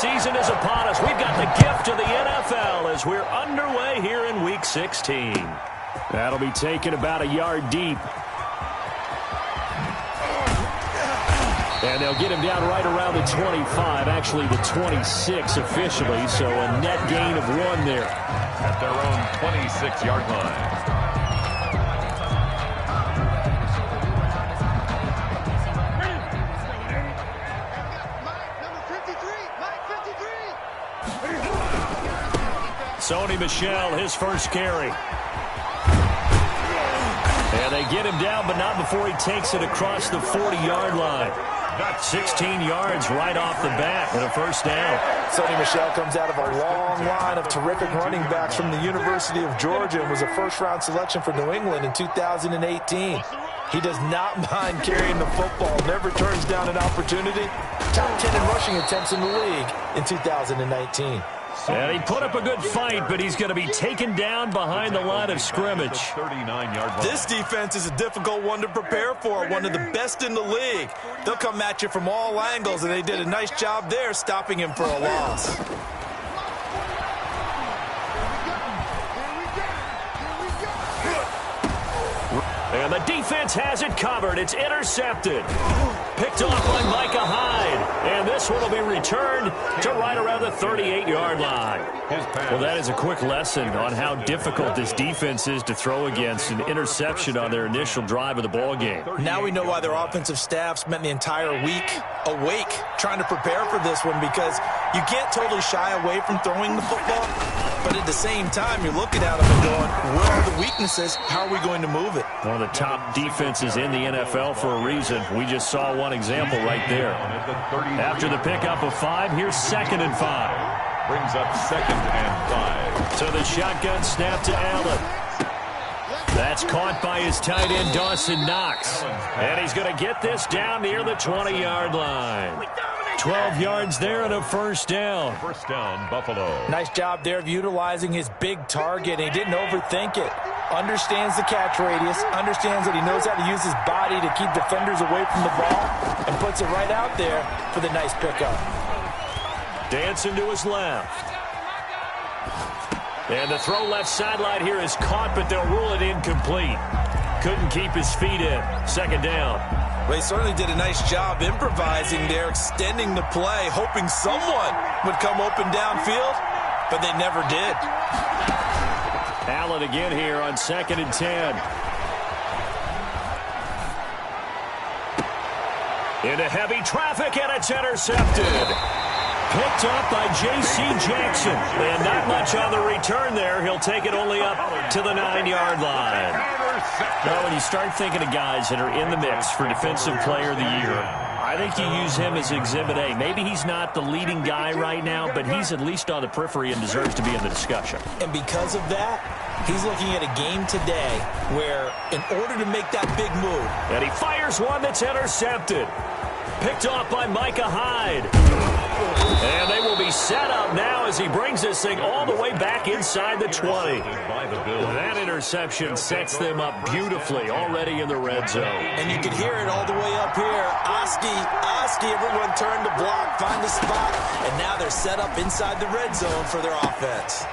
season is upon us. We've got the gift of the NFL as we're underway here in Week 16. That'll be taken about a yard deep. And they'll get him down right around the 25, actually the 26 officially, so a net gain of 1 there. At their own 26-yard line. Sony Michel, his first carry. And they get him down, but not before he takes it across the 40-yard line. 16 yards right off the bat and a first down. Sony Michel comes out of a long line of terrific running backs from the University of Georgia and was a first-round selection for New England in 2018. He does not mind carrying the football, never turns down an opportunity. Top 10 in rushing attempts in the league in 2019. And he put up a good fight, but he's going to be taken down behind the line of scrimmage. This defense is a difficult one to prepare for, one of the best in the league. They'll come at you from all angles, and they did a nice job there stopping him for a loss. And the defense has it covered. It's intercepted. Picked off by Micah Hyde. And this one will be returned to right around the 38-yard line. Well, that is a quick lesson on how difficult this defense is to throw against. An interception on their initial drive of the ball game. Now we know why their offensive staff spent the entire week awake trying to prepare for this one, because you can't totally shy away from throwing the football. But at the same time, you're looking at them and going, where are the weaknesses? How are we going to move it? One of the top defenses in the NFL for a reason. We just saw one example right there. After the pickup of 5, here's 2nd and 5. Brings up 2nd and 5. So the shotgun snap to Allen. That's caught by his tight end, Dawson Knox. And he's going to get this down near the 20-yard line. 12 yards there and a first down. First down, Buffalo. Nice job there of utilizing his big target. He didn't overthink it. Understands the catch radius. Understands that he knows how to use his body to keep defenders away from the ball. And puts it right out there for the nice pickup. Dancing to his left. And the throw left sideline here is caught, but they'll rule it incomplete. Couldn't keep his feet in. 2nd down. They certainly did a nice job improvising there, extending the play, hoping someone would come open downfield, but they never did. Allen again here on 2nd and 10. Into heavy traffic, and it's intercepted. Picked up by J.C. Jackson. And not much on the return there. He'll take it only up to the 9-yard line. Now, when you start thinking of guys that are in the mix for Defensive Player of the Year, I think you use him as Exhibit A. Maybe he's not the leading guy right now, but he's at least on the periphery and deserves to be in the discussion. And because of that, he's looking at a game today where, in order to make that big move, and he fires one that's intercepted. Picked off by Micah Hyde. And they will be set up now as he brings this thing all the way back inside the 20. That interception sets them up beautifully already in the red zone. And you can hear it all the way up here. Oski, everyone turn to block, find a spot, and now they're set up inside the red zone for their offense.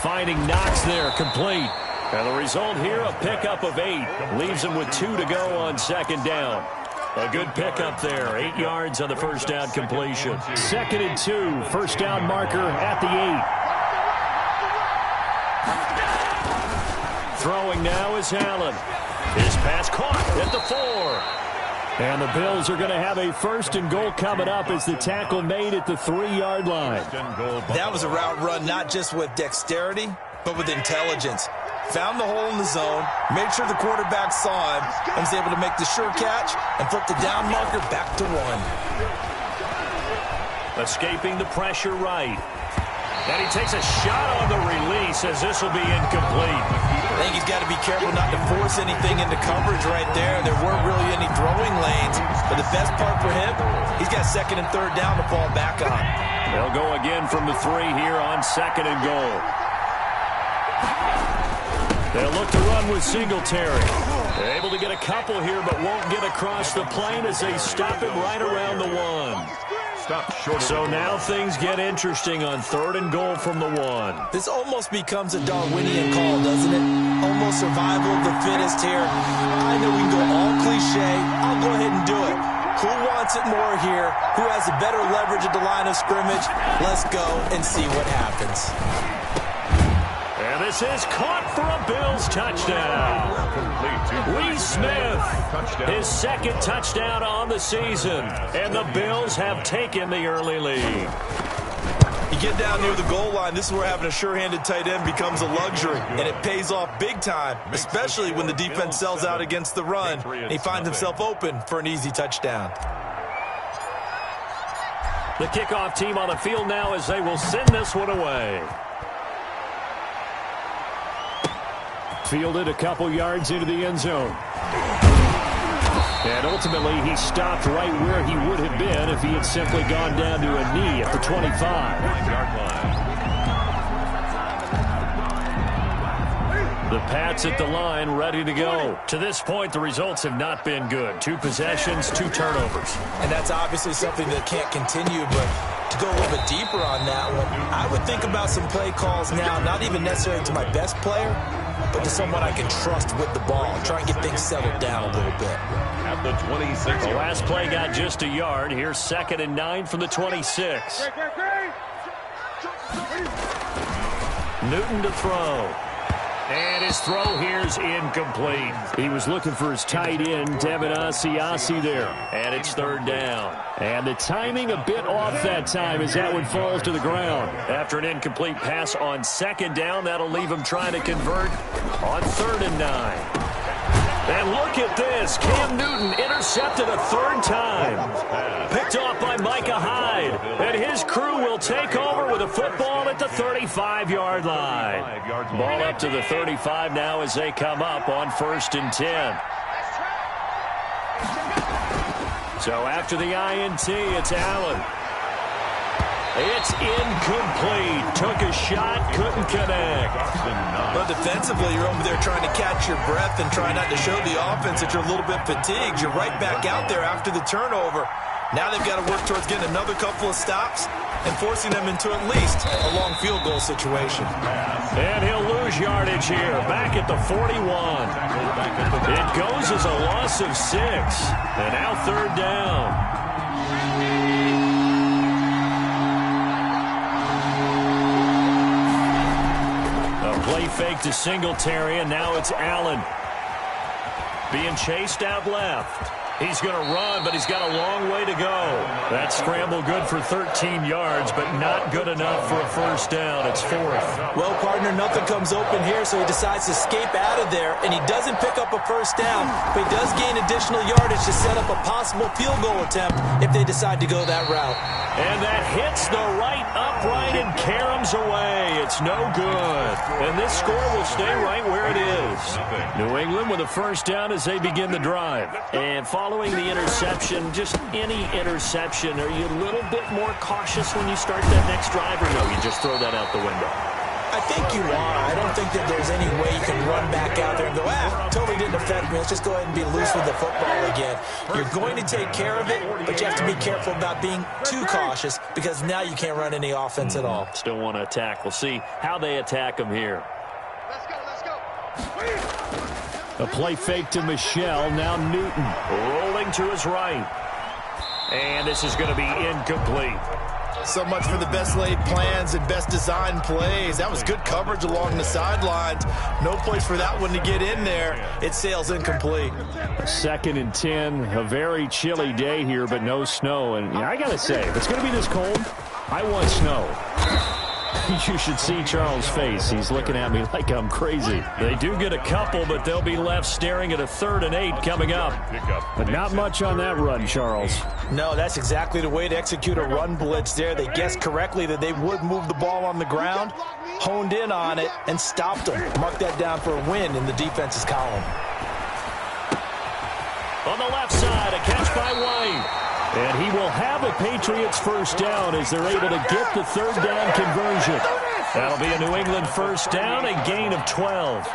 Finding Knox there, complete. And the result here, a pickup of 8. Leaves them with 2 to go on 2nd down. A good pickup there. 8 yards on the first down completion. 2nd and 2. First down marker at the 8. Throwing now is Allen. His pass caught at the 4. And the Bills are going to have a 1st and goal coming up as the tackle made at the 3-yard line. That was a route run not just with dexterity, but with intelligence. Found the hole in the zone, made sure the quarterback saw him, and was able to make the sure catch and flip the down marker back to 1. Escaping the pressure right. And he takes a shot on the release as this will be incomplete. I think he's got to be careful not to force anything into coverage right there. There weren't really any throwing lanes, but the best part for him, he's got 2nd and 3rd down to fall back on. They'll go again from the 3 here on 2nd and goal. They'll look to run with Singletary. They're able to get a couple here, but won't get across the plane as they stop him right around the 1. stopped short. So now things get interesting on 3rd and goal from the 1. This almost becomes a Darwinian call, doesn't it? Almost survival of the fittest here. I know we can go all cliche. I'll go ahead and do it. Who wants it more here? Who has a better leverage at the line of scrimmage? Let's go and see what happens. And this is caught for a Bills touchdown. Lee Smith, his 2nd touchdown on the season. And the Bills have taken the early lead. You get down near the goal line, this is where having a sure-handed tight end becomes a luxury, and it pays off big time, especially when the defense sells out against the run, and he finds himself open for an easy touchdown. The kickoff team on the field now as they will send this one away. Fielded a couple yards into the end zone. And ultimately, he stopped right where he would have been if he had simply gone down to a knee at the 25. The Pats at the line, ready to go. To this point, the results have not been good. 2 possessions, 2 turnovers. And that's obviously something that can't continue, but to go a little bit deeper on that one, I would think about some play calls now, not even necessarily to my best player, but to someone I can trust with the ball. Try and get things settled down a little bit. At the 26. The last play got just a yard. Here's 2nd and 9 from the 26. Newton to throw. And his throw here's incomplete. He was looking for his tight end, Devin Asiasi there. And it's 3rd down. And the timing a bit off that time as that one falls to the ground. After an incomplete pass on 2nd down, that'll leave him trying to convert on 3rd and 9. And look at this. Cam Newton intercepted a 3rd time. Picked off by Micah Hyde. And his crew will take over with a football at the 35-yard line. Ball up to the 35 now as they come up on 1st and 10. So after the INT, it's Allen. It's incomplete. Took a shot, couldn't connect. But defensively, you're over there trying to catch your breath and try not to show the offense that you're a little bit fatigued. You're right back out there after the turnover. Now they've got to work towards getting another couple of stops and forcing them into at least a long field goal situation. And he'll lose yardage here, back at the 41. It goes as a loss of 6. And now 3rd down. Play fake to Singletary, and now it's Allen. Being chased out left. He's going to run, but he's got a long way to go. That scramble good for 13 yards, but not good enough for a 1st down. It's 4th. Well, partner, nothing comes open here, so he decides to escape out of there, and he doesn't pick up a 1st down, but he does gain additional yardage to set up a possible field goal attempt if they decide to go that route. And that hits the right upright and caroms away. It's no good. And this score will stay right where it is. New England with a 1st down as they begin the drive. And following the interception, just any interception, are you a little bit more cautious when you start that next drive, or no, you just throw that out the window? I think you are. I don't think that there's any way you can run back out there and go, totally didn't affect me. Let's just go ahead and be loose with the football again. You're going to take care of it, but you have to be careful about being too cautious because now you can't run any offense at all. Still want to attack. We'll see how they attack them here. Let's go. A play fake to Michelle. Now Newton rolling to his right. And this is going to be incomplete. So much for the best laid plans and best designed plays. That was good coverage along the sidelines. No place for that one to get in there. It sails incomplete. 2nd and 10. A very chilly day here, but no snow. And I got to say, if it's going to be this cold, I want snow. You should see Charles' face. He's looking at me like I'm crazy. They do get a couple, but they'll be left staring at a 3rd and 8 coming up. But not much on that run, Charles. No, that's exactly the way to execute a run blitz there. They guessed correctly that they would move the ball on the ground, honed in on it, and stopped them. Mark that down for a win in the defense's column. On the left side, a catch by White. And he will have a Patriots 1st down as they're able to get the 3rd down conversion. That'll be a New England 1st down, a gain of 12.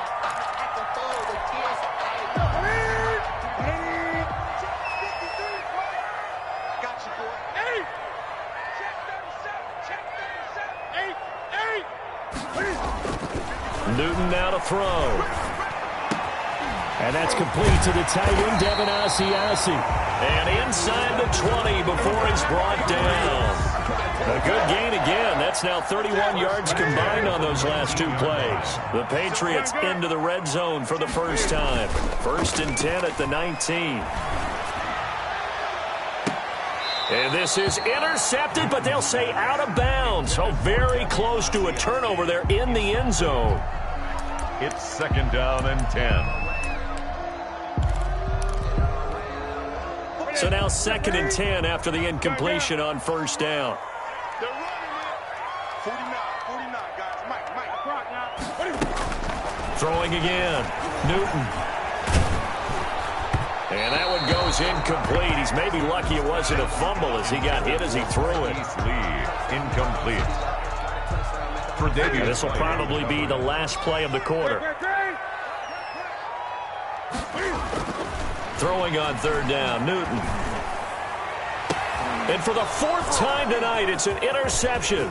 Newton now to throw. And that's complete to the tight end, Devin Asiasi. And inside the 20 before he's brought down. A good gain again. That's now 31 yards combined on those last two plays. The Patriots into the red zone for the first time. 1st and 10 at the 19. And this is intercepted, but they'll say out of bounds. So very close to a turnover there in the end zone. It's 2nd down and 10. So now 2nd and 10 after the incompletion on 1st down. Throwing again. Newton. And that one goes incomplete. He's maybe lucky it wasn't a fumble as he got hit as he threw it. Incomplete. For Davies. This will probably be the last play of the quarter. Throwing on 3rd down, Newton. And for the 4th time tonight, it's an interception.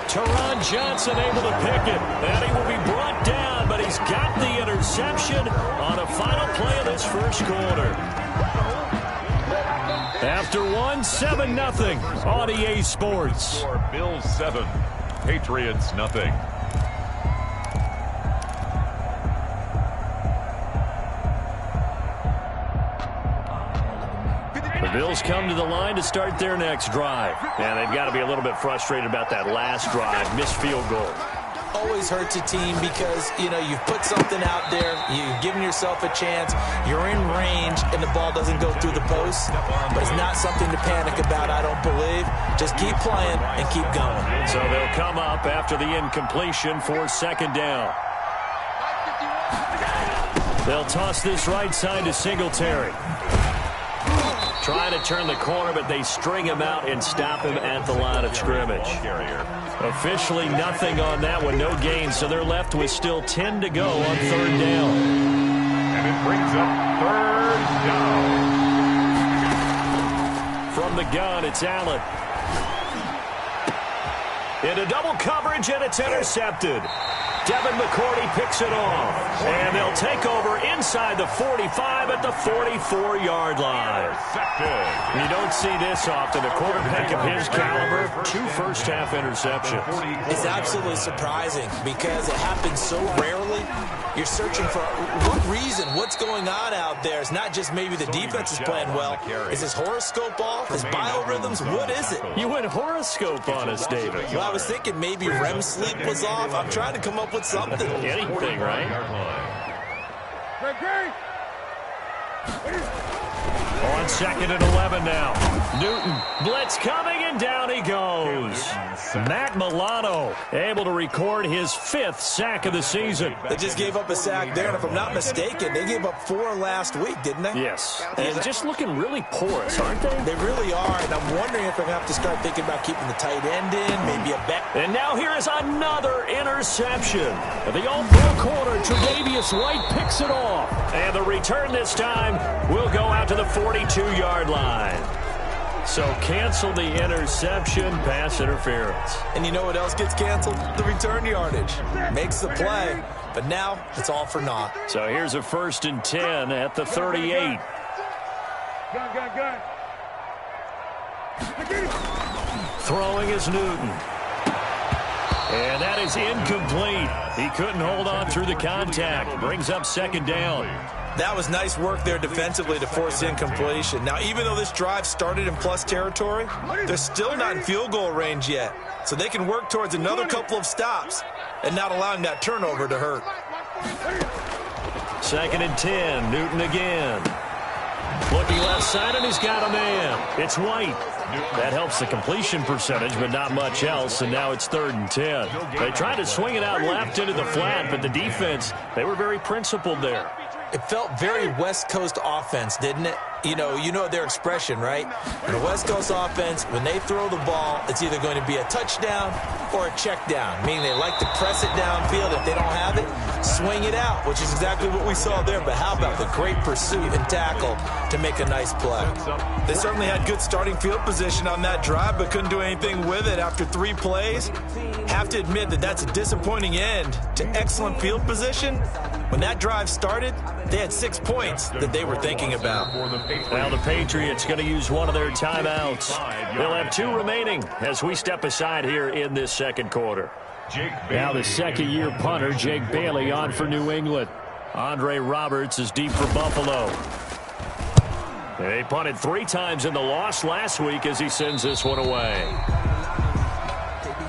Teron Johnson able to pick it. And he will be brought down, but he's got the interception on a final play of this first quarter. After 7-0 on EA Sports. Bills 7, Patriots nothing. The Bills come to the line to start their next drive. And they've got to be a little bit frustrated about that last drive. Missed field goal. Always hurts a team because, you know, you've put something out there. You've given yourself a chance. You're in range, and the ball doesn't go through the post. But it's not something to panic about, I don't believe. Just keep playing and keep going. So they'll come up after the incompletion for 2nd down. They'll toss this right side to Singletary. Trying to turn the corner, but they string him out and stop him at the line of scrimmage. Officially nothing on that one, no gain, so they're left with still 10 to go on 3rd down. And it brings up 3rd down. From the gun, it's Allen. Into double coverage, and it's intercepted. Devin McCourty picks it off. And they'll take over inside the 45 at the 44-yard line. You don't see this often. A quarterback of his caliber, 2 first-half interceptions. It's absolutely surprising because it happens so rarely. You're searching for what reason, what's going on out there. It's not just maybe the defense is playing well. Is his horoscope off? His biorhythms? What is it? You went horoscope on us, David. Well, I was thinking maybe REM sleep was off. I'm trying to come up with something. Anything, right? On 2nd and 11 now. Newton, blitz coming, and down he goes. Matt Milano able to record his 5th sack of the season. They just gave up a sack there, and if I'm not mistaken, they gave up 4 last week, didn't they? Yes. And just looking really porous, aren't they? They really are, and I'm wondering if they're going to have to start thinking about keeping the tight end in, maybe a back. And now here is another interception. The all-pro corner, Tre'Davious White picks it off. And the return this time will go out to the 42-yard line. So cancel the interception, pass interference. And you know what else gets canceled? The return yardage. Makes the play, but now it's all for naught. So here's a 1st and 10 at the 38. Throwing is Newton. And that is incomplete. He couldn't hold on through the contact. Brings up 2nd down. That was nice work there defensively to force incompletion. Now, even though this drive started in plus territory, they're still not in field goal range yet. So they can work towards another couple of stops and not allowing that turnover to hurt. 2nd and 10, Newton again. Looking left side, and he's got a man. It's White. That helps the completion percentage, but not much else, and now it's 3rd and 10. They tried to swing it out left into the flat, but the defense, they were very principled there. It felt very West Coast offense, didn't it? you know their expression, right? In the West Coast offense, when they throw the ball, it's either going to be a touchdown or a check down, meaning they like to press it downfield. If they don't have it, swing it out, which is exactly what we saw there. But how about the great pursuit and tackle to make a nice play? They certainly had good starting field position on that drive, but couldn't do anything with it after 3 plays. Have to admit that that's a disappointing end to excellent field position. When that drive started, they had 6 points that they were thinking about. Now the Patriots going to use one of their timeouts. They'll have 2 remaining as we step aside here in this second quarter. Now the second-year punter, Jake Bailey, on for New England. Andre Roberts is deep for Buffalo. They punted 3 times in the loss last week as he sends this one away.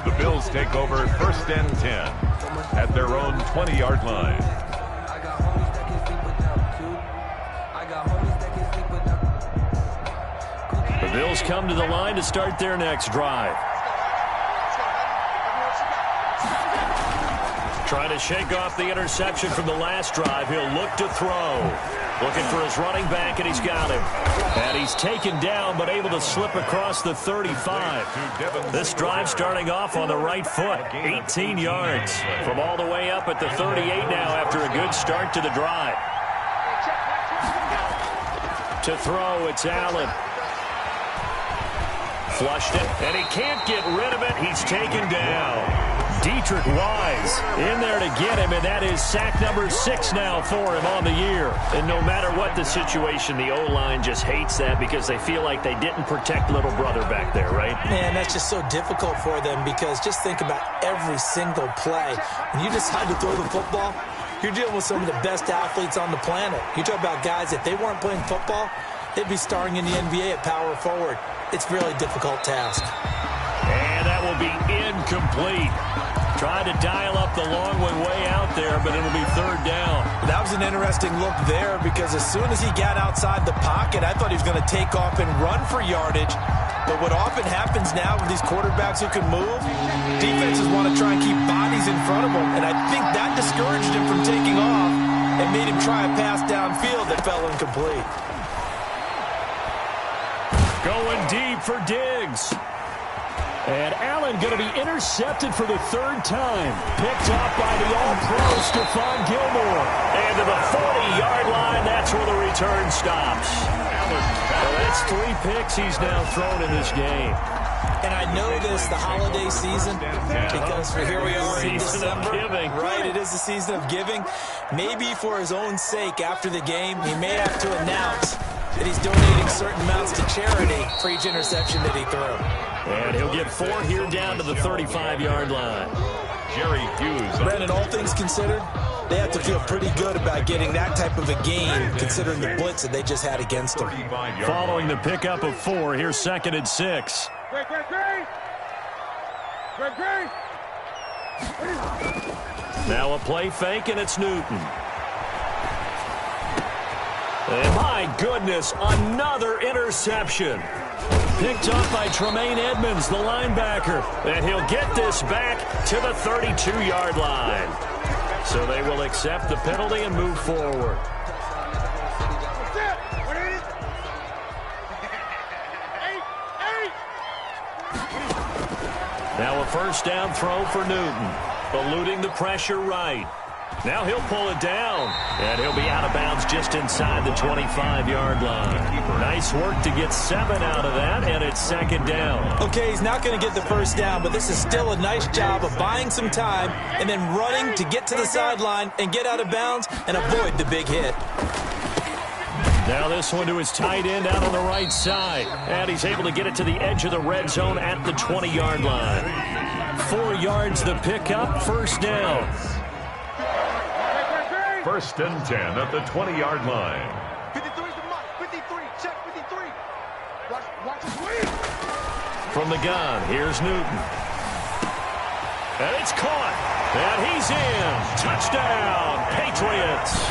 The Bills take over 1st and 10 at their own 20-yard line. The Bills come to the line to start their next drive. Trying to shake off the interception from the last drive. He'll look to throw. Looking for his running back, and he's got him. And he's taken down, but able to slip across the 35. This drive starting off on the right foot. 18 yards from all the way up at the 38 now after a good start to the drive. To throw, it's Allen. Flushed it, and he can't get rid of it. He's taken down. Dietrich Wise in there to get him, and that is sack number 6 now for him on the year. And no matter what the situation, the O-line just hates that because they feel like they didn't protect little brother back there, right? Man, that's just so difficult for them because just think about every single play. When you decide to throw the football, you're dealing with some of the best athletes on the planet. You talk about guys, if they weren't playing football, they'd be starring in the NBA at power forward. It's a really difficult task. And that will be incomplete. Tried to dial up the long way out there, but it'll be 3rd down. That was an interesting look there because as soon as he got outside the pocket, I thought he was going to take off and run for yardage. But what often happens now with these quarterbacks who can move, defenses want to try and keep bodies in front of them. And I think that discouraged him from taking off and made him try a pass downfield that fell incomplete. Going deep for Diggs. And Allen going to be intercepted for the 3rd time. Picked up by the All-Pro Stephon Gilmore. And to the 40-yard line, that's where the return stops. So that's 3 picks he's now thrown in this game. And I know this, the holiday season, because here we are in December. Right, it is the season of giving. Maybe for his own sake after the game, he may have to announce that he's donating certain amounts to charity for each interception that he threw. And he'll get 4 here down to the 35-yard line. Jerry Hughes. Brandon, all things considered, they have to feel pretty good about getting that type of a game, considering the blitz that they just had against them. Following the pickup of 4, here's 2nd and 6. Now a play fake, and it's Newton. And my goodness, another interception. Picked up by Tremaine Edmonds, the linebacker. And he'll get this back to the 32-yard line. So they will accept the penalty and move forward. Now a 1st down throw for Newton. Eluding the pressure right. Now he'll pull it down, and he'll be out of bounds just inside the 25-yard line. Nice work to get 7 out of that, and it's 2nd down. Okay, he's not going to get the 1st down, but this is still a nice job of buying some time and then running to get to the sideline and get out of bounds and avoid the big hit. Now this one to his tight end out on the right side, and he's able to get it to the edge of the red zone at the 20-yard line. 4 yards the pickup, 1st down. 1st and 10 at the 20-yard line. 53 is the mark. 53. Check 53. Watch the swing. From the gun, here's Newton. And it's caught. And he's in. Touchdown, Patriots.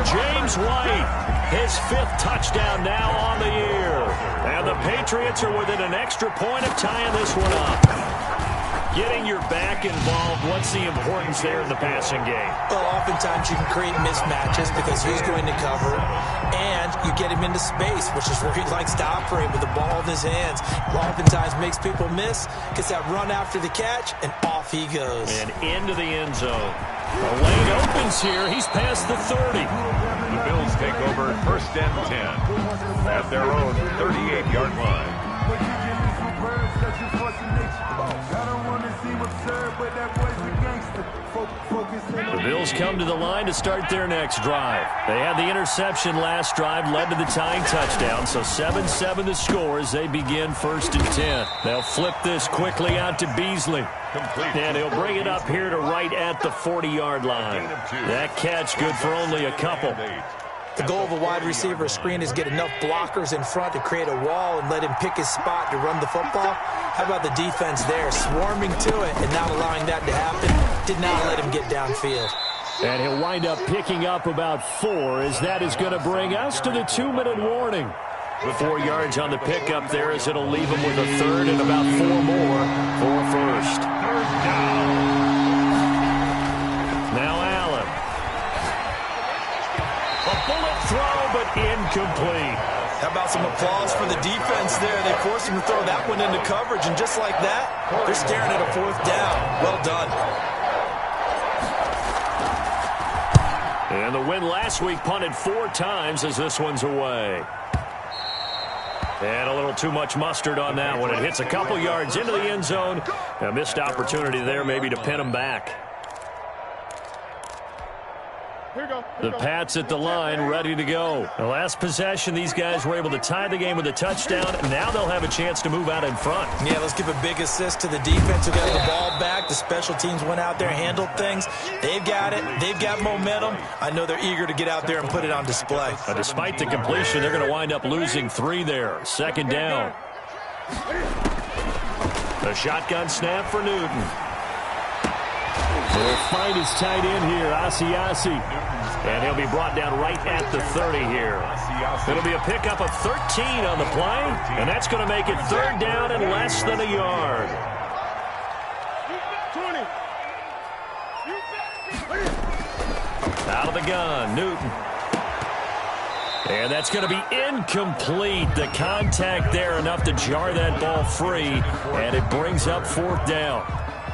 James White, his 5th touchdown now on the year. And the Patriots are within an extra point of tying this one up. Getting your back involved, what's the importance there in the passing game? Well, oftentimes you can create mismatches because he's going to cover it, and you get him into space, which is where he likes to operate with the ball in his hands. Oftentimes makes people miss, gets that run after the catch, and off he goes. And into the end zone. The lane opens here. He's past the 30. The Bills take over 1st and 10 at their own 38-yard line. The Bills come to the line to start their next drive. They had the interception last drive, led to the tying touchdown, so 7-7 the score as they begin 1st and 10. They'll flip this quickly out to Beasley. And he'll bring it up here to right at the 40-yard line. That catch good for only a couple. The goal of a wide receiver screen is get enough blockers in front to create a wall and let him pick his spot to run the football. How about the defense there, swarming to it and not allowing that to happen? Did not let him get downfield. And he'll wind up picking up about 4, as that is going to bring us to the 2-minute warning. 4 yards on the pickup there, as it'll leave him with a 3rd and about 4 more for 1st. Now Allen. A bullet throw, but incomplete. How about some applause for the defense there? They forced him to throw that one into coverage, and just like that, they're staring at a 4th down. Well done. And the win last week punted 4 times as this one's away. And a little too much mustard on that one. It hits a couple yards into the end zone. A missed opportunity there maybe to pin him back. The Pats at the line, ready to go. The last possession, these guys were able to tie the game with a touchdown. Now they'll have a chance to move out in front. Yeah, let's give a big assist to the defense who got the ball back. The special teams went out there, handled things. They've got it. They've got momentum. I know they're eager to get out there and put it on display. Despite the completion, they're going to wind up losing 3 there. 2nd down. The shotgun snap for Newton. They'll find his tight end here, Asiasi. And he'll be brought down right at the 30 here. It'll be a pickup of 13 on the play, and that's going to make it 3rd down and less than a yard. Out of the gun, Newton. And that's going to be incomplete. The contact there enough to jar that ball free, and it brings up 4th down.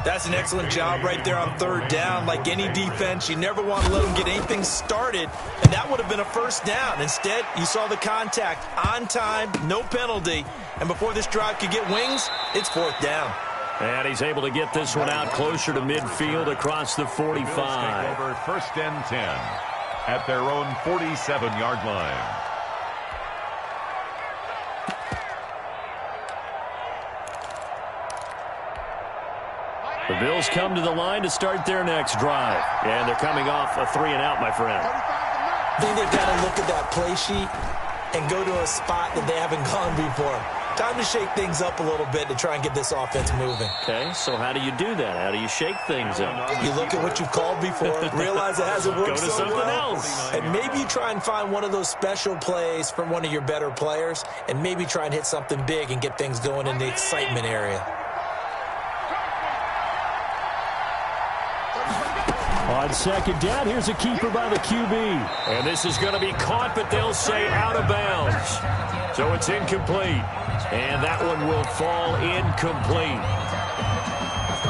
That's an excellent job right there on 3rd down. Like any defense, you never want to let them get anything started, and that would have been a 1st down. Instead, you saw the contact on time, no penalty, and before this drive could get wings, it's 4th down. And he's able to get this one out closer to midfield across the 45. Take over 1st and 10 at their own 47-yard line. The Bills come to the line to start their next drive. And they're coming off a 3-and-out, my friend. I think they've got to look at that play sheet and go to a spot that they haven't gone before. Time to shake things up a little bit to try and get this offense moving. Okay, so how do you do that? How do you shake things up? You look at what you've called before, realize it hasn't worked Go to so something well, else. and maybe you try and find one of those special plays from one of your better players, and maybe try and hit something big and get things going in the excitement area. On 2nd down, here's a keeper by the QB. And this is going to be caught, but they'll say out of bounds. So it's incomplete. And that one will fall incomplete.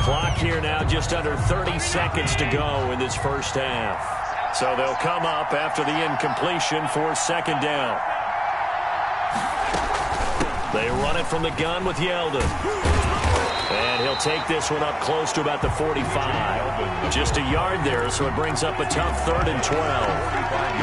Clock here now, just under 30 seconds to go in this 1st half. So they'll come up after the incompletion for 2nd down. They run it from the gun with Yeldon. And he'll take this one up close to about the 45. Just a yard there, so it brings up a tough 3rd and 12.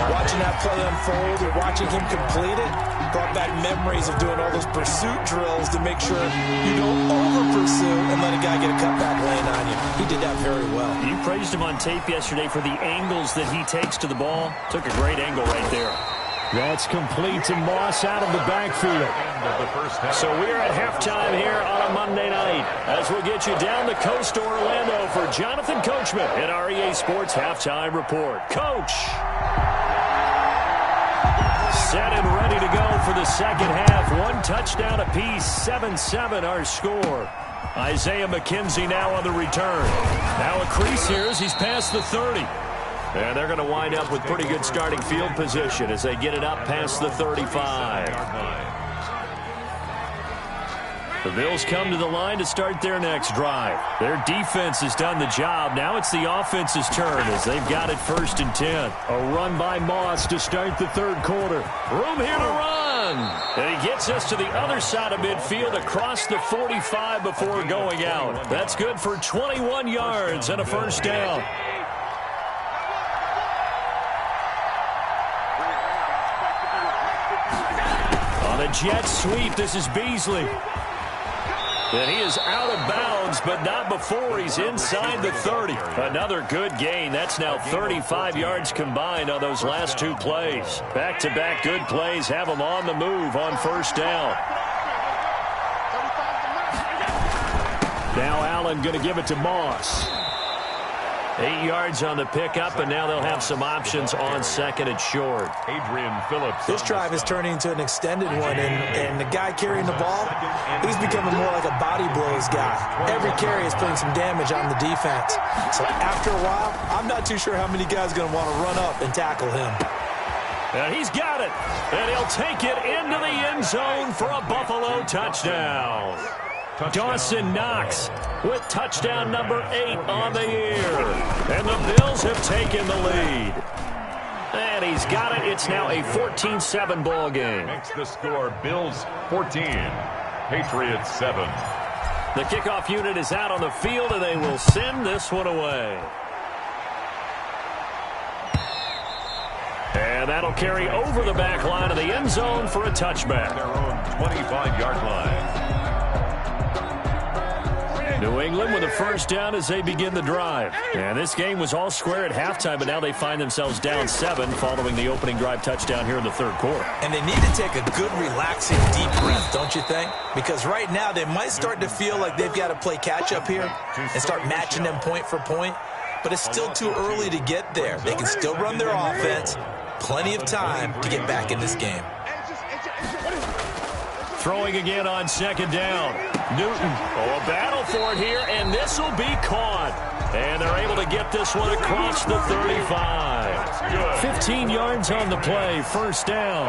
Watching that play unfold and watching him complete it brought back memories of doing all those pursuit drills to make sure you don't over-pursue and let a guy get a cutback lane on you. He did that very well. You praised him on tape yesterday for the angles that he takes to the ball. Took a great angle right there. That's complete to Moss out of the backfield. So we're at halftime here on a Monday night as we'll get you down the coast to Orlando for Jonathan Coachman at our EA Sports Halftime Report. Coach! Set and ready to go for the 2nd half. 1 touchdown apiece, 7-7 our score. Isaiah McKenzie now on the return. Now a crease here as he's past the 30. And they're going to wind up with pretty good starting field position as they get it up past the 35. The Bills come to the line to start their next drive. Their defense has done the job. Now it's the offense's turn as they've got it 1st and 10. A run by Moss to start the 3rd quarter. Room here to run. And he gets us to the other side of midfield across the 45 before going out. That's good for 21 yards and a 1st down. On a jet sweep, this is Beasley. And he is out of bounds, but not before he's inside the 30. Another good gain. That's now 35 yards combined on those last 2 plays. Back-to-back good plays have him on the move on 1st down. Now Allen going to give it to Moss. 8 yards on the pickup, and now they'll have some options on 2nd and short. Adrian Phillips. This drive is turning into an extended one, and the guy carrying the ball, he's becoming more like a body blows guy. Every carry is putting some damage on the defense. So after a while, I'm not too sure how many guys are going to want to run up and tackle him. And he's got it. And he'll take it into the end zone for a Buffalo touchdown. Dawson Knox with touchdown number 8 on the year. And the Bills have taken the lead. And he's got it. It's now a 14-7 ball game. Makes the score Bills 14, Patriots 7. The kickoff unit is out on the field, and they will send this one away. And that'll carry over the back line of the end zone for a touchback. Their own 25-yard line. New England with a 1st down as they begin the drive. And this game was all square at halftime, but now they find themselves down 7 following the opening drive touchdown here in the 3rd quarter. And they need to take a good, relaxing, deep breath, don't you think? Because right now they might start to feel like they've got to play catch-up here and start matching them point for point. But it's still too early to get there. They can still run their offense. Plenty of time to get back in this game. Throwing again on 2nd down. Newton, a battle for it here, and this will be caught. And they're able to get this one across the 35. 15 yards on the play, 1st down.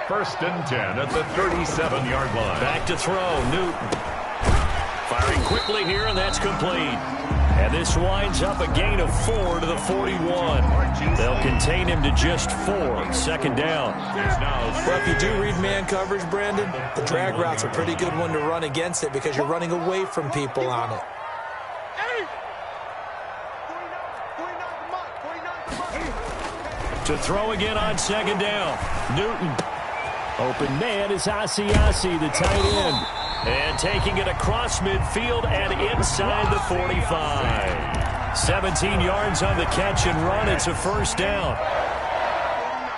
1st and 10 at the 37-yard line. Back to throw, Newton. Firing quickly here, and that's complete. And this winds up a gain of 4 to the 41. They'll contain him to just 4. 2nd down. Well, if you do read man coverage, Brandon, the drag route's a pretty good one to run against it because you're running away from people on it. To throw again on 2nd down. Newton. Open man is Asiasi, the tight end. And taking it across midfield and inside the 45. 17 yards on the catch and run. It's a 1st down.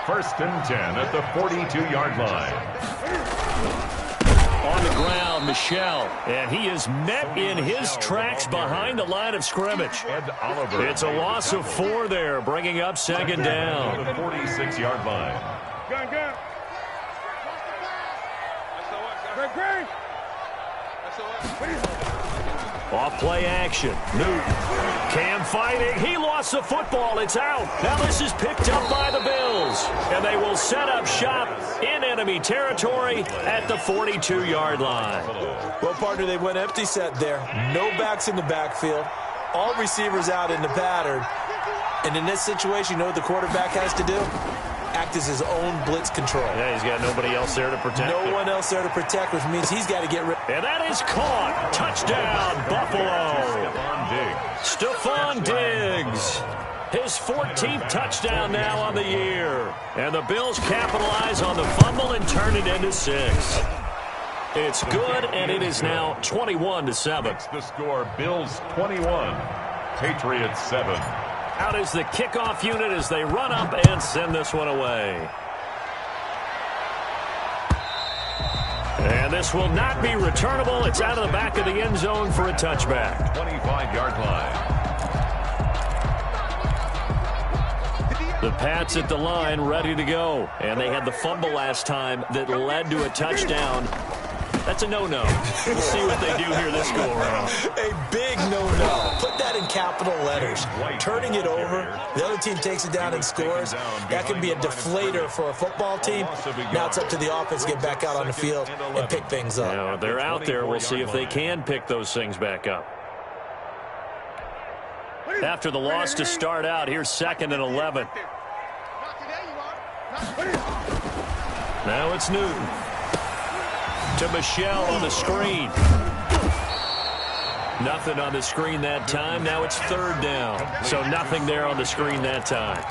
1st and 10 at the 42-yard line. On the ground, Michel. And he is met in his tracks behind the line of scrimmage. Ed Oliver. It's a loss of 4 there, bringing up 2nd down. The 46-yard line. Off play action. Newton. Cam fighting. He lost the football. It's out. Now this is picked up by the Bills. And they will set up shop in enemy territory at the 42-yard line. Well, partner, they went empty set there. No backs in the backfield. All receivers out in the pattern. And in this situation, you know what the quarterback has to do? Act as his own blitz control. Yeah, he's got nobody else there to protect. No one else there to protect, which means he's got to get rid. And that is caught. Touchdown, Buffalo. Stephon Diggs. His 14th touchdown now on the year. And the Bills capitalize on the fumble and turn it into 6. It's good, and it is now 21-7. That's the score. Bills 21, Patriots 7. Out is the kickoff unit as they run up and send this one away. And this will not be returnable. It's out of the back of the end zone for a touchback. 25-yard line. The Pats at the line ready to go. And they had the fumble last time that led to a touchdown. That's a no-no. We'll see what they do here this go-around. A big no-no. Put that in capital letters. Turning it over, the other team takes it down and scores. That can be a deflator for a football team. Now it's up to the offense to get back out on the field and pick things up. Now, they're out there. We'll see if they can pick those things back up. After the loss to start out, here's 2nd and 11. Now it's Newton. To Michelle on the screen. Nothing on the screen that time. Now it's 3rd down. So nothing there on the screen that time.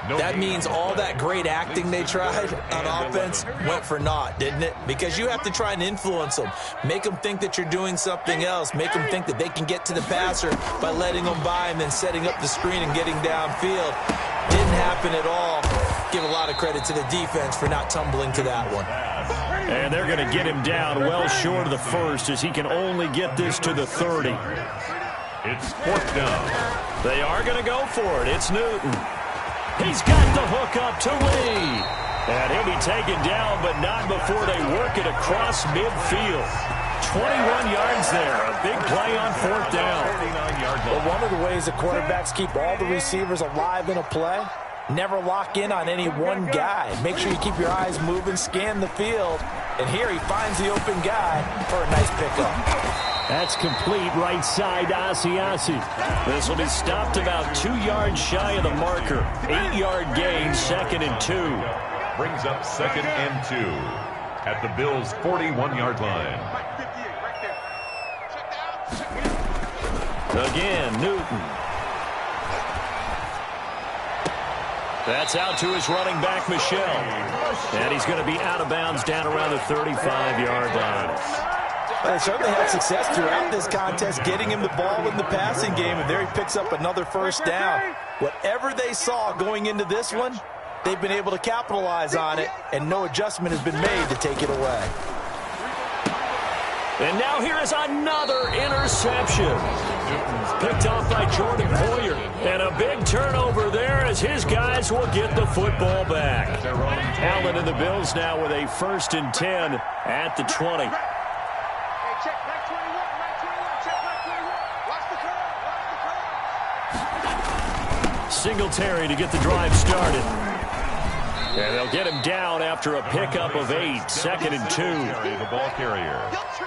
That means all that great acting they tried on offense went for naught, didn't it? Because you have to try and influence them. Make them think that you're doing something else. Make them think that they can get to the passer by letting them by and then setting up the screen and getting downfield. Didn't happen at all. Give a lot of credit to the defense for not tumbling to that one. And they're going to get him down well short of the first as he can only get this to the 30. It's 4th down. They are going to go for it. It's Newton. He's got the hook up to Lee. And he'll be taken down, but not before they work it across midfield. 21 yards there. A big play on 4th down. Well, one of the ways the quarterbacks keep all the receivers alive in a play, never lock in on any one guy. Make sure you keep your eyes moving, scan the field. And here he finds the open guy for a nice pickup. That's complete right side to Asiasi. This will be stopped about 2 yards shy of the marker. 8-yard gain, 2nd and 2. Brings up 2nd and 2 at the Bills' 41-yard line. Again, Newton. That's out to his running back, Michelle. And he's going to be out of bounds down around the 35-yard line. They certainly had success throughout this contest, getting him the ball in the passing game, and there he picks up another 1st down. Whatever they saw going into this one, they've been able to capitalize on it, and no adjustment has been made to take it away. And now here is another interception. Picked off by Jordan Poyer. And a big turnover there as his guys will get the football back. Allen and the Bills now with a 1st and 10 at the 20. Singletary to get the drive started. And they'll get him down after a pickup of 8. 2nd and 2. The ball carrier.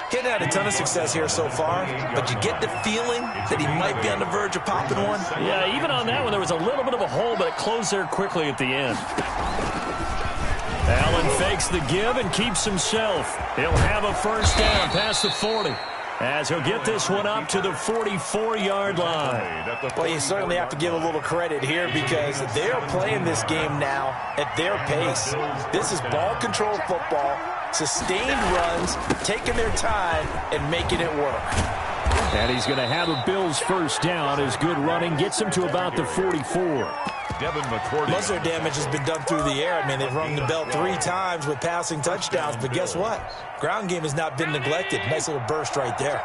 Hadn't had a ton of success here so far, but you get the feeling that he might be on the verge of popping one. Yeah, even on that one, there was a little bit of a hole, but it closed there quickly at the end. Allen fakes the give and keeps himself. He'll have a 1st down past the 40. As he'll get this one up to the 44-yard line. Well, you certainly have to give a little credit here because they're playing this game now at their pace. This is ball control football, sustained runs, taking their time, and making it work. And he's going to have a Bills 1st down as good running gets him to about the 44. Most of their damage has been done through the air. I mean, they've rung the bell 3 times with passing touchdowns, but guess what? Ground game has not been neglected. Nice little burst right there.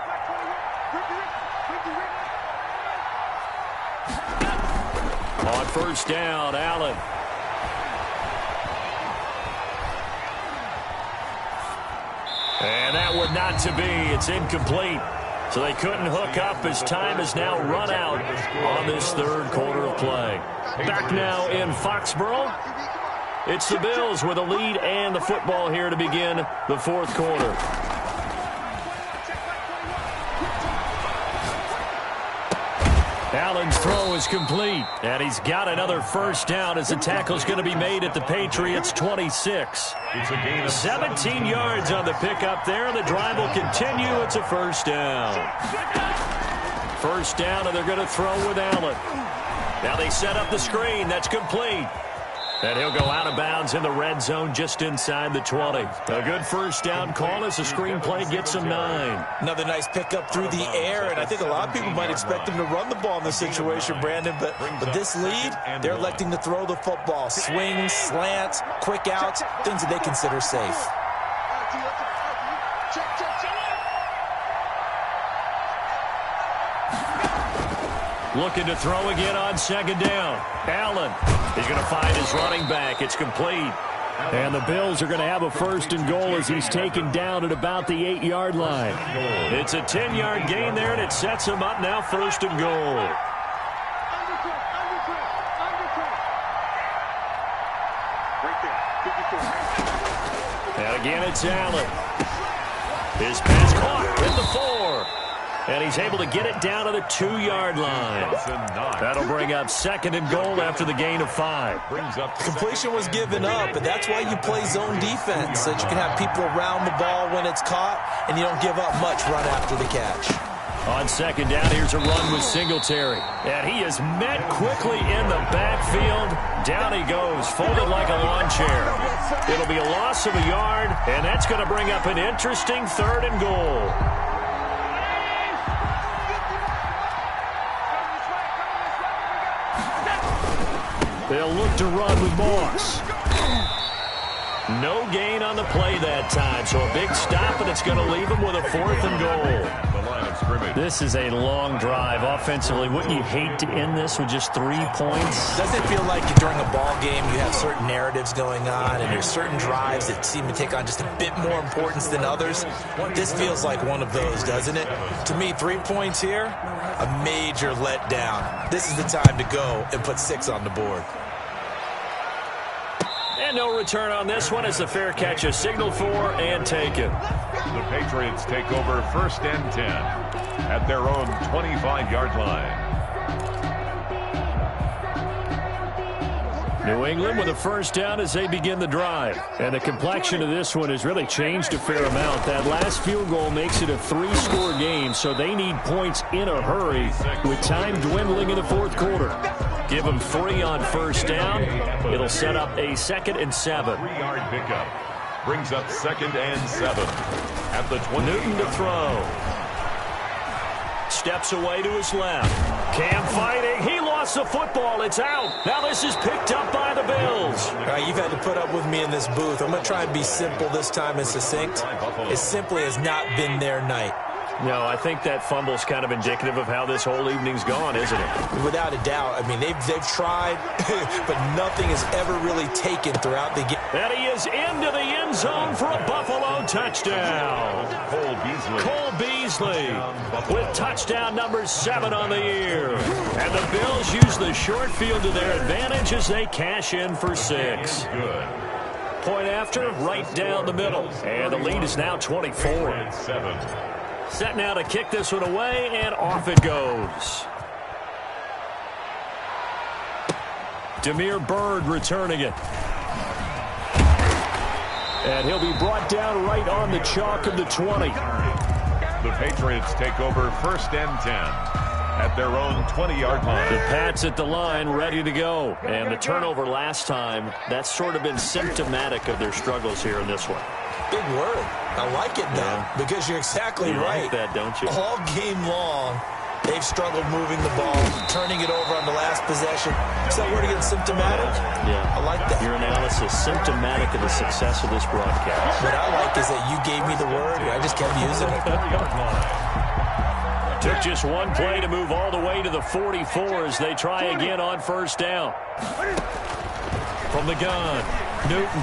On 1st down, Allen. And that one not to be. It's incomplete. So they couldn't hook up as time has now run out on this 3rd quarter of play. Back now in Foxborough. It's the Bills with a lead and the football here to begin the 4th quarter. Allen's throw is complete, and he's got another 1st down as the tackle's going to be made at the Patriots' 26. 17 yards on the pickup there. The drive will continue. It's a 1st down. 1st down, and they're going to throw with Allen. Now they set up the screen. That's complete. And he'll go out of bounds in the red zone just inside the 20. A good 1st down call as the screenplay gets him 9. Another nice pickup through the air, and I think a lot of people might expect him to run the ball in this situation, Brandon, but with this lead, they're electing to throw the football. Swings, slants, quick outs, things that they consider safe. Looking to throw again on 2nd down. Allen is going to find his running back. It's complete. And the Bills are going to have a 1st and goal as he's taken down at about the 8-yard line. It's a 10-yard gain there, and it sets him up now 1st and goal. And again, it's Allen. His pass caught at the 4. And he's able to get it down to the 2-yard line. That'll bring up 2nd and goal after the gain of 5. Completion was given up, and that's why you play zone defense, so that you can have people around the ball when it's caught, and you don't give up much run after the catch. On 2nd down, here's a run with Singletary. And he is met quickly in the backfield. Down he goes, folded like a lawn chair. It'll be a loss of a yard, and that's going to bring up an interesting 3rd and goal. They'll look to run with Moss. No gain on the play that time, so a big stop, and it's going to leave him with a 4th and goal. The line of scrimmage. This is a long drive offensively. Wouldn't you hate to end this with just 3 points? Doesn't it feel like during a ball game you have certain narratives going on, and there's certain drives that seem to take on just a bit more importance than others? This feels like one of those, doesn't it? To me, 3 points here, a major letdown. This is the time to go and put 6 on the board. And no return on this one as the fair catch is signaled for and taken. The Patriots take over 1st and 10 at their own 25-yard line. New England with a 1st down as they begin the drive. And the complexion of this one has really changed a fair amount. That last field goal makes it a 3-score game, so they need points in a hurry with time dwindling in the 4th quarter. Give them 3 on 1st down. It'll set up a 2nd and 7. 3-yard pickup brings up 2nd and 7 at the 20. Newton to throw. Steps away to his left. Cam fighting. He lost the football. It's out. Now this is picked up by the Bills. All right, you've had to put up with me in this booth. I'm going to try and be simple this time and succinct. It simply has not been their night. No, I think that fumble's kind of indicative of how this whole evening's gone, isn't it? Without a doubt. I mean, they've tried, but nothing has ever really taken throughout the game. And he is into the end zone for a Buffalo touchdown. Cole Beasley with touchdown number 7 on the year. And the Bills use the short field to their advantage as they cash in for 6. Good. Point after, right down the middle. And the lead is now 24. 7. Set now to kick this one away, and off it goes. Damiere Byrd returning it. And he'll be brought down right on the chalk of the 20. The Patriots take over 1st and 10 at their own 20-yard line. The Pats at the line, ready to go. And the turnover last time, that's sort of been symptomatic of their struggles here in this one. Big word. I like it, though, because you're exactly right. You like that, don't you? All game long, they've struggled moving the ball, turning it over on the last possession. So word again, symptomatic? Yeah. I like that. Your analysis, symptomatic of the success of this broadcast. What I like is that you gave me the word, and I just kept using it. Took just one play to move all the way to the 44 as they try again on 1st down. From the gun, Newton.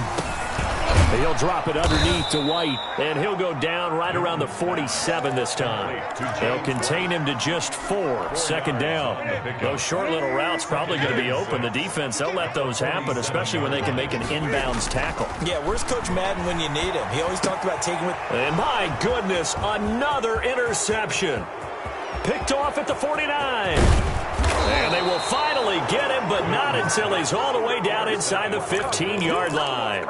He'll drop it underneath to White, and he'll go down right around the 47 this time. They'll contain him to just 4. 2nd down. Those short little routes probably going to be open. The defense, they'll let those happen, especially when they can make an inbounds tackle. Yeah, where's Coach Madden when you need him? He always talked about taking with... And my goodness, another interception. Picked off at the 49. And they will finally get him, but not until he's all the way down inside the 15-yard line.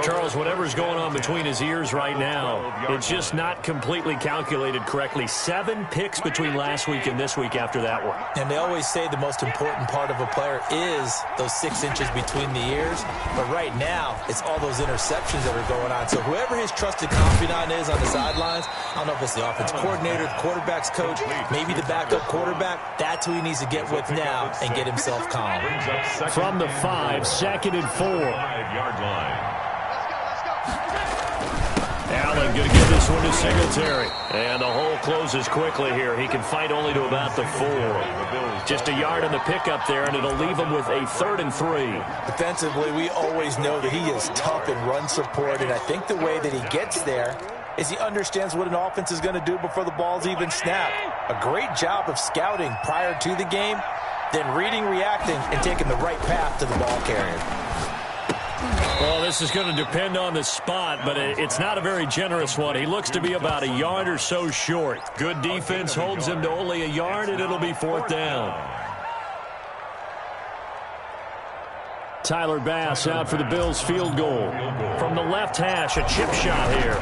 Charles, whatever's going on between his ears right now, it's just not completely calculated correctly. 7 picks between last week and this week after that one. And they always say the most important part of a player is those 6 inches between the ears. But right now, it's all those interceptions that are going on. So whoever his trusted confidant is on the sidelines, I don't know if it's the offense coordinator, the quarterback's coach, maybe the backup quarterback, that's who he needs to get with now and get himself calm. From the 5, 2nd and 4. Allen going to give this one to Singletary. And the hole closes quickly here. He can fight only to about the 4. Just a yard on the pickup there, and it'll leave him with a 3rd and 3. Defensively, we always know that he is tough in run support, and I think the way that he gets there is he understands what an offense is going to do before the ball's even snapped. A great job of scouting prior to the game, then reading, reacting, and taking the right path to the ball carrier. Well, this is going to depend on the spot, but it's not a very generous one. He looks to be about a yard or so short. Good defense holds him to only a yard, and it'll be 4th down. Tyler Bass out for the Bills field goal. From the left hash, a chip shot here.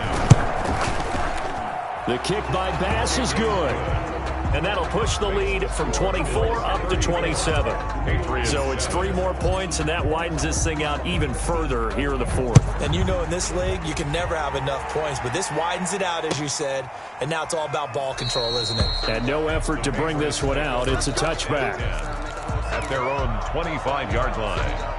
The kick by Bass is good. And that'll push the lead from 24 up to 27. So it's 3 more points, and that widens this thing out even further here in the 4th. And you know in this league, you can never have enough points, but this widens it out, as you said, and now it's all about ball control, isn't it? And no effort to bring this one out. It's a touchback. At their own 25-yard line.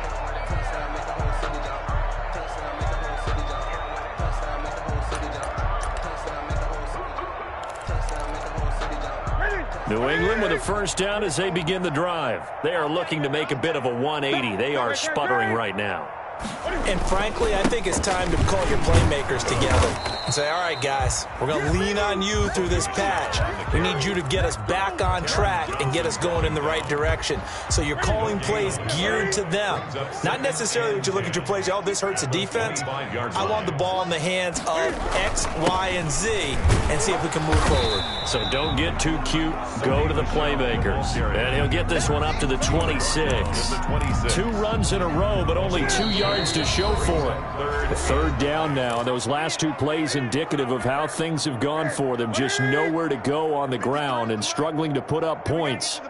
New England with a first down as they begin the drive. They are looking to make a bit of a 180. They are sputtering right now. And frankly, I think it's time to call your playmakers together and say, all right, guys, we're going to lean on you through this patch. We need you to get us back on track and get us going in the right direction. So you're calling plays geared to them. Not necessarily that you look at your plays, oh, this hurts the defense. I want the ball in the hands of X, Y, and Z and see if we can move forward. So don't get too cute. Go to the playmakers. And he'll get this one up to the 26. 2 runs in a row, but only 2 yards to show for it. 3rd down now. Those last 2 plays indicative of how things have gone for them. Just nowhere to go on the ground and struggling to put up points.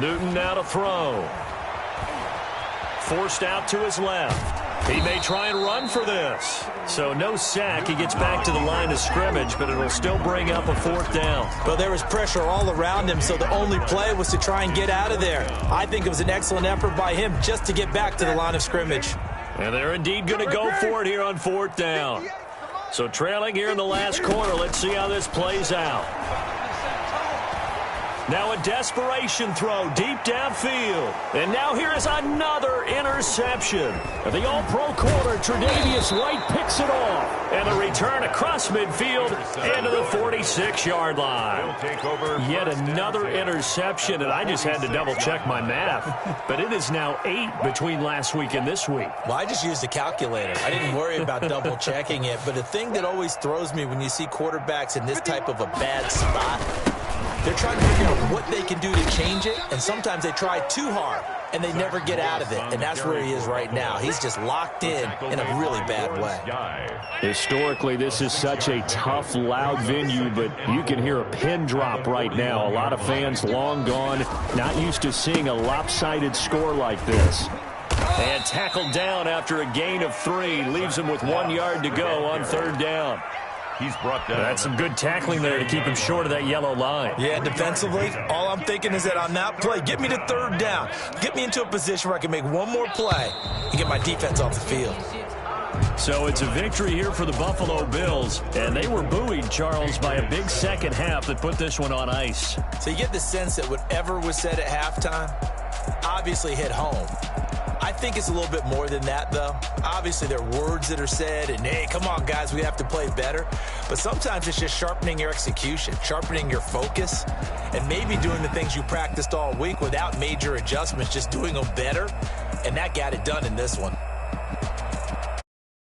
Newton now to throw. Forced out to his left. He may try and run for this. So no sack. He gets back to the line of scrimmage, but it'll still bring up a 4th down. Well, there was pressure all around him, so the only play was to try and get out of there. I think it was an excellent effort by him just to get back to the line of scrimmage. And they're indeed going to go for it here on 4th down. So trailing here in the last quarter. Let's see how this plays out. Now a desperation throw deep downfield. And now here is another interception. The all-pro corner, Tre'Davious White, picks it off. And the return across midfield into the 46-yard line. Yet another interception, and I just had to double-check my math. But it is now 8 between last week and this week. Well, I just used a calculator. I didn't worry about double-checking it. But the thing that always throws me when you see quarterbacks in this type of a bad spot, they're trying to figure out what they can do to change it, and sometimes they try too hard, and they never get out of it, and that's where he is right now. He's just locked in a really bad way. Historically, this is such a tough, loud venue, but you can hear a pin drop right now. A lot of fans long gone, not used to seeing a lopsided score like this. And tackled down after a gain of 3, leaves him with 1 yard to go on 3rd down. He's brought down. That's some good tackling there to keep him short of that yellow line. Yeah, defensively, all I'm thinking is that on that play, get me to 3rd down. Get me into a position where I can make one more play and get my defense off the field. So it's a victory here for the Buffalo Bills, and they were buoyed, Charles, by a big second half that put this one on ice. So you get the sense that whatever was said at halftime obviously hit home. I think it's a little bit more than that, though. Obviously, there are words that are said, and, hey, come on, guys, we have to play better. But sometimes it's just sharpening your execution, sharpening your focus, and maybe doing the things you practiced all week without major adjustments, just doing them better. And that got it done in this one.